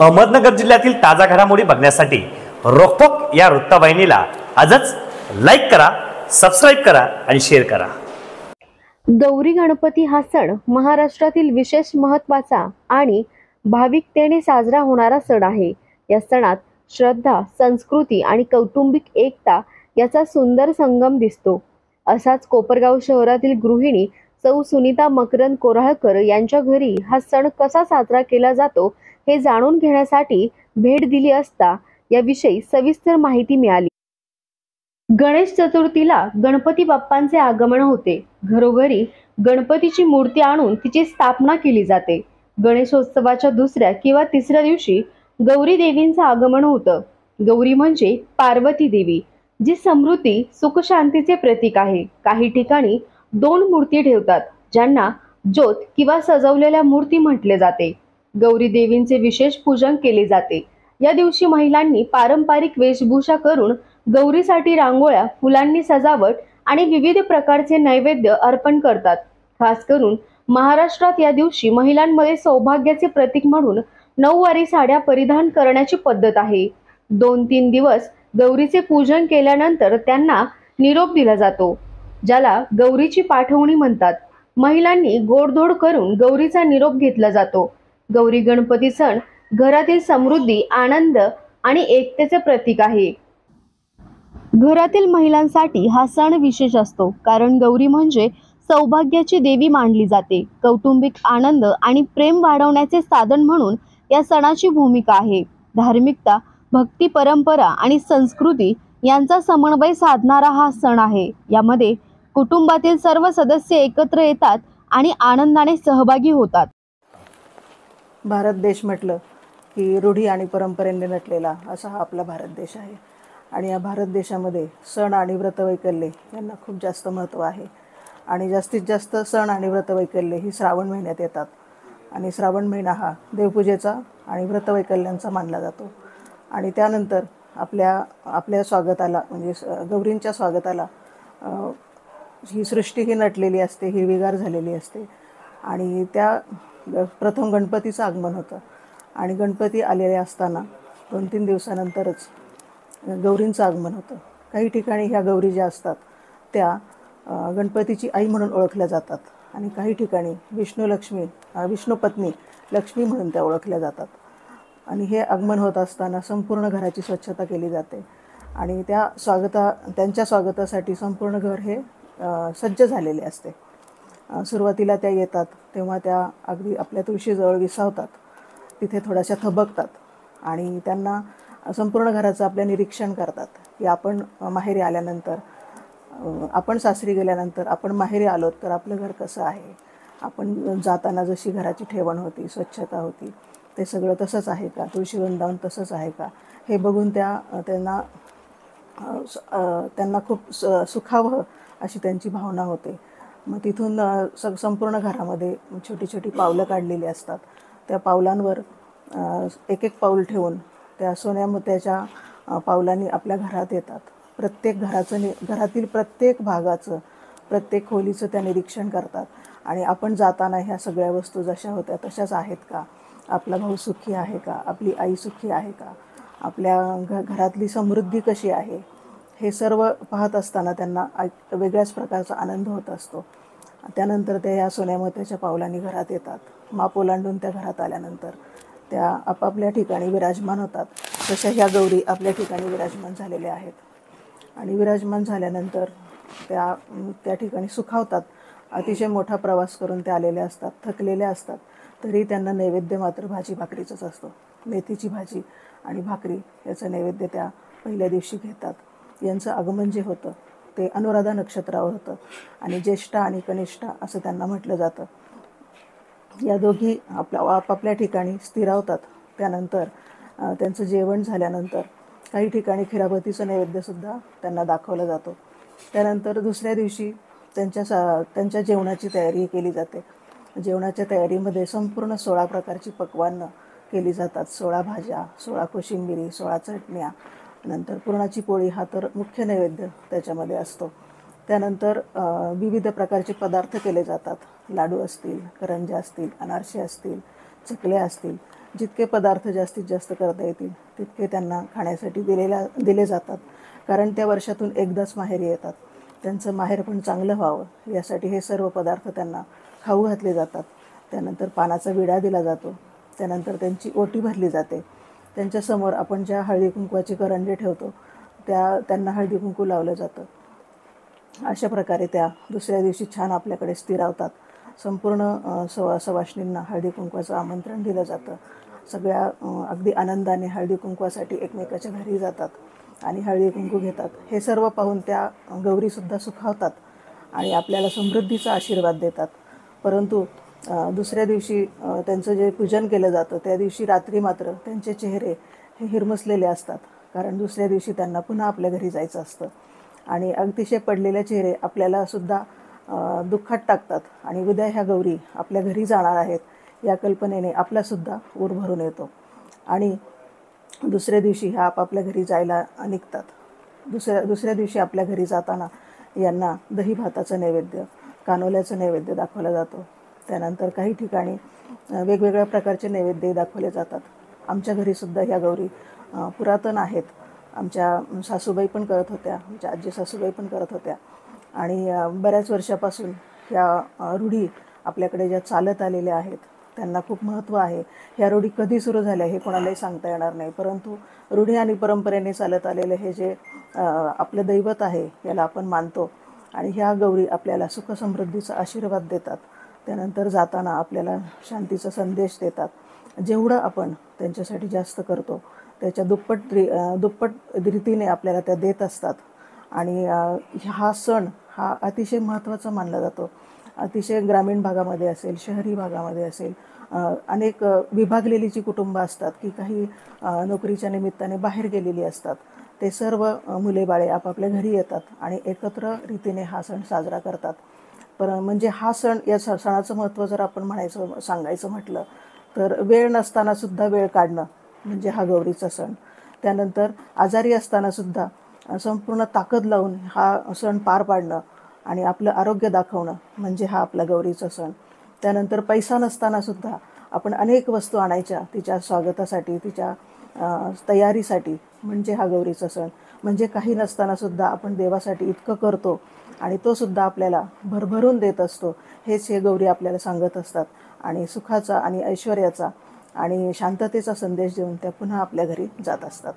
अहमदनगर जिल्ह्यातील ताजा घडामोडी बघण्यासाठी रोखोक या वृत्तवाहिनीला आजच लाईक करा, सबस्क्राईब करा आणि शेअर करा। गौरी गणपती हा सण महाराष्ट्रातील विशेष महत्त्वाचा आणि भाविकतेने साजरा होणारा सण आहे। या सणात श्रद्धा, संस्कृती आणि कौटुंबिक एकता याचा सुंदर संगम दिसतो। असाच कोपरगाव शहरातील गृहिणी सौ सुनीता मकरंद कोराळकर यांच्या घरी हा सण कसा साजरा केला जातो हे जाणून घेण्यासाठी भेट दिली असता याविषयी सविस्तर माहिती मिळाली। गणेश चतुर्थीला गणपती बाप्पांचे आगमन होते। घरोघरी गणपतीची मूर्ती आणून तिची स्थापना केली जाते। गणेशोत्सवाच्या दुसऱ्या किंवा तिसऱ्या दिवशी गौरी देवींचं आगमन होतं। गौरी म्हणजे पार्वती देवी, जी समृद्धी, सुख, शांतीचे प्रतीक आहे। काही ठिकाणी 2 मूर्ती ठेवतात, ज्यांना ज्योत किंवा सजवलेल्या मूर्ती म्हटले जाते। गौरी देवींचे विशेष पूजन केले जाते। या दिवशी महिलांनी पारंपरिक वेशभूषा करून गौरीसाठी रांगोळ्या, फुलांनी सजावट आणि विविध प्रकारचे नैवेद्य अर्पण करतात। खास करून महाराष्ट्रात या दिवशी महिलांमध्ये सौभाग्याचे प्रतीक म्हणून नऊवारी साड्या परिधान करण्याची पद्धत आहे। 2-3 दिवस गौरीचे पूजन केल्यानंतर त्यांना निरोप दिला जातो, ज्याला गौरीची पाठवणी म्हणतात। महिलांनी गोडधोड करून गौरीचा निरोप घेतला जातो। गौरी गणपती सण घरातील समृद्धी, आनंद आणि एकतेचे प्रतीक आहे। घरातील महिलांसाठी हा सण विशेष असतो, कारण गौरी म्हणजे सौभाग्याची देवी मानली जाते। कौटुंबिक आनंद आणि प्रेम वाढवण्याचे साधन म्हणून या सणाची भूमिका आहे। धार्मिकता, भक्ती, परंपरा आणि संस्कृती यांचा समन्वय साधणारा हा सण आहे। यामध्ये कुटुंबातील सर्व सदस्य एकत्र येतात आणि आनंदाने सहभागी होतात। भारत देश म्हटलं की रूढी आणि परंपरेने नटलेला असा हा आपला भारत देश आहे। आणि या भारत देशामध्ये सण आणि व्रतवैकल्ये यांना खूप जास्त महत्त्व आहे। आणि जास्तीत जास्त सण आणि व्रतवैकल्ये ही श्रावण महिन्यात येतात। आणि श्रावण महिना हा देवपूजेचा आणि व्रतवैकल्यांचा मानला जातो। आणि त्यानंतर आपल्या स्वागताला म्हणजे गौरींच्या स्वागताला ही सृष्टी ही नटलेली असते, हिरवीगार झालेली असते। आणि त्या प्रथम गणपतीचं आगमन होतं आणि गणपती आलेले असताना 2-3 दिवसानंतरच गौरींचं आगमन होतं। काही ठिकाणी ह्या गौरी ज्या असतात त्या गणपतीची आई म्हणून ओळखल्या जातात आणि काही ठिकाणी विष्णू पत्नी लक्ष्मी म्हणून त्या ओळखल्या जातात। आणि हे आगमन होत असताना संपूर्ण घराची स्वच्छता केली जाते आणि त्यांच्या स्वागतासाठी संपूर्ण घर हे सज्ज झालेले असते। सुरुवातीला त्या येतात तेव्हा त्या अगदी आपल्या तुळशीजवळ विसावतात, तिथे थोड्याशा थबकतात आणि त्यांना संपूर्ण घराचं आपल्या निरीक्षण करतात की आपण माहेरी आल्यानंतर, आपण सासरी गेल्यानंतर आपण माहेरी आलोत तर आपलं घर कसं आहे, आपण जाताना जशी घराची ठेवण होती, स्वच्छता होती, ते सगळं तसंच आहे का, तुळशी वृंदावन तसंच आहे का, हे बघून त्यांना खूप सुखावं अशी त्यांची भावना होते। मग तिथून संपूर्ण घरामध्ये छोटी छोटी पावलं काढलेली असतात। त्या पावलांवर एक पाऊल ठेवून त्या सोन्या मोत्याच्या पावलांनी आपल्या घरात येतात। घरातील प्रत्येक भागाचं, प्रत्येक खोलीचं त्या निरीक्षण करतात आणि आपण जाताना ह्या सगळ्या वस्तू जशा होत्या तशाच आहेत का, आपला भाऊ सुखी आहे का, आपली आई सुखी आहे का, आपल्या घरातली समृद्धी कशी आहे, हे सर्व पाहत असताना त्यांना वेगळ्याच प्रकारचा आनंद होत असतो। त्यानंतर त्या या सोन्या मोत्याच्या पावलांनी घरात येतात। माप ओलांडून त्या घरात आल्यानंतर त्या आपापल्या ठिकाणी विराजमान होतात। तशा ह्या गौरी आपल्या ठिकाणी विराजमान झालेल्या आहेत आणि विराजमान झाल्यानंतर त्या ठिकाणी सुखावतात। अतिशय मोठा प्रवास करून त्या आलेल्या असतात, थकलेल्या असतात, तरी त्यांना नैवेद्य मात्र भाजी भाकरीचाच असतो। मेथीची भाजी आणि भाकरी याचं नैवेद्य त्या पहिल्या दिवशी घेतात। यांचं आगमन जे होतं ते अनुराधा नक्षत्रावर होतं आणि ज्येष्ठा आणि कनिष्ठा असं त्यांना म्हटलं जातं। या दोघी आपापल्या ठिकाणी स्थिरावतात। त्यानंतर त्यांचं जेवण झाल्यानंतर काही ठिकाणी खिरापतीचं नैवेद्यसुद्धा त्यांना दाखवला जातो। त्यानंतर दुसऱ्या दिवशी त्यांच्या जेवणाची तयारी केली जाते। जेवणाच्या तयारीमध्ये संपूर्ण 16 प्रकारची पक्वान्न केली जातात। 16 भाज्या, 16 कोशिंबिरी, 16 चटण्या, नंतर पुरणाची पोळी हा तर मुख्य नैवेद्य त्याच्यामध्ये असतो। त्यानंतर विविध प्रकारचे पदार्थ केले जातात। लाडू असतील, करंज्या असतील, अनारसे असतील, चकल्या असतील, जितके पदार्थ जास्तीत जास्त करता येतील तितके त्यांना खाण्यासाठी दिले जातात. कारण त्या वर्षातून एकदाच माहेरी येतात. त्यांचं माहेर पण चांगलं व्हावं यासाठी हे सर्व पदार्थ त्यांना खाऊ घातले जातात. त्यानंतर पानाचा विडा दिला जातो. त्यानंतर त्यांची ओटी भरली जाते. त्यांच्यासमोर आपण ज्या हळदी कुंकवाचे करंडे ठेवतो त्यांना हळदी कुंकू लावलं जातं. अशा प्रकारे त्या दुसऱ्या दिवशी छान आपल्याकडे स्थिरावतात. संपूर्ण सवाष्णींना हळदी कुंकवाचं आमंत्रण दिलं जातं. सगळ्या अगदी आनंदाने हळदी कुंकवासाठी एकमेकाच्या घरी जातात आणि हळदी कुंकू घेतात. हे सर्व पाहून त्या गौरीसुद्धा सुखावतात आणि आपल्याला समृद्धीचा आशीर्वाद देतात. परंतु दुसऱ्या दिवशी त्यांचं जे पूजन केलं जातं त्या दिवशी रात्री मात्र त्यांचे चेहरे हे हिरमसलेले असतात. कारण दुसऱ्या दिवशी त्यांना पुन्हा आपल्या घरी जायचं असतं आणि अतिशय पडलेले चेहरे आपल्याला सुद्धा दुःखात टाकतात. आणि उद्या ह्या गौरी आपल्या घरी जाणार आहेत या कल्पनेने आपलासुद्धा ऊर भरून येतो आणि दुसऱ्या दिवशी ह्या आपापल्या घरी जायला निघतात. दुसऱ्या दिवशी आपल्या घरी जाताना यांना दही भाताचं नैवेद्य, कानोल्याचं नैवेद्य दाखवला जातो. त्यानंतर काही ठिकाणी वेगवेगळ्या प्रकारचे नैवेद्य दाखवले जातात. आमच्या घरीसुद्धा ह्या गौरी पुरातन आहेत. आमच्या सासूबाई पण करत होत्या, आमच्या आजी सासूबाई पण करत होत्या आणि बऱ्याच वर्षापासून ह्या रूढी आपल्याकडे ज्या चालत आलेल्या आहेत त्यांना खूप महत्त्व आहे. ह्या रूढी कधी सुरू झाल्या हे कोणालाही सांगता येणार नाही. परंतु रूढी आणि परंपरेने चालत आलेले हे जे आपलं दैवत आहे याला आपण मानतो आणि ह्या गौरी आपल्याला सुखसमृद्धीचा आशीर्वाद देतात. त्यानंतर जाताना आपल्याला शांतीचा संदेश देतात. जेवढं आपण त्यांच्यासाठी जास्त करतो त्याच्या दुप्पट रीतीने आपल्याला त्या देत असतात. आणि हा सण हा अतिशय महत्त्वाचा मानला जातो. अतिशय ग्रामीण भागामध्ये असेल, शहरी भागामध्ये असेल, अनेक विभागलेली जी कुटुंबं असतात की काही नोकरीच्या निमित्ताने बाहेर गेलेली असतात, ते सर्व मुले बाळे आपापल्या घरी येतात आणि एकत्र रीतीने हा सण साजरा करतात. म्हणजे हा सण, या सणाचं महत्त्व जर आपण सांगायचं म्हटलं तर वेळ नसतानासुद्धा वेळ काढणं म्हणजे हा गौरीचा सण. त्यानंतर आजारी असतानासुद्धा संपूर्ण ताकद लावून हा सण पार पाडणं आणि आपलं आरोग्य दाखवणं म्हणजे हा आपला गौरीचा सण. त्यानंतर पैसा नसतानासुद्धा आपण अनेक वस्तू आणायच्या तिच्या स्वागतासाठी, तिच्या तयारीसाठी म्हणजे हा गौरीचा सण. म्हणजे काही नसतानासुद्धा आपण देवासाठी इतकं करतो आणि तो सुद्धा आपल्याला भरभरून देत असतो. हेच हे गौरी आपल्याला सांगत असतात आणि सुखाचा आणि ऐश्वर्याचा आणि शांततेचा संदेश देऊन त्या पुन्हा आपल्या घरी जात असतात.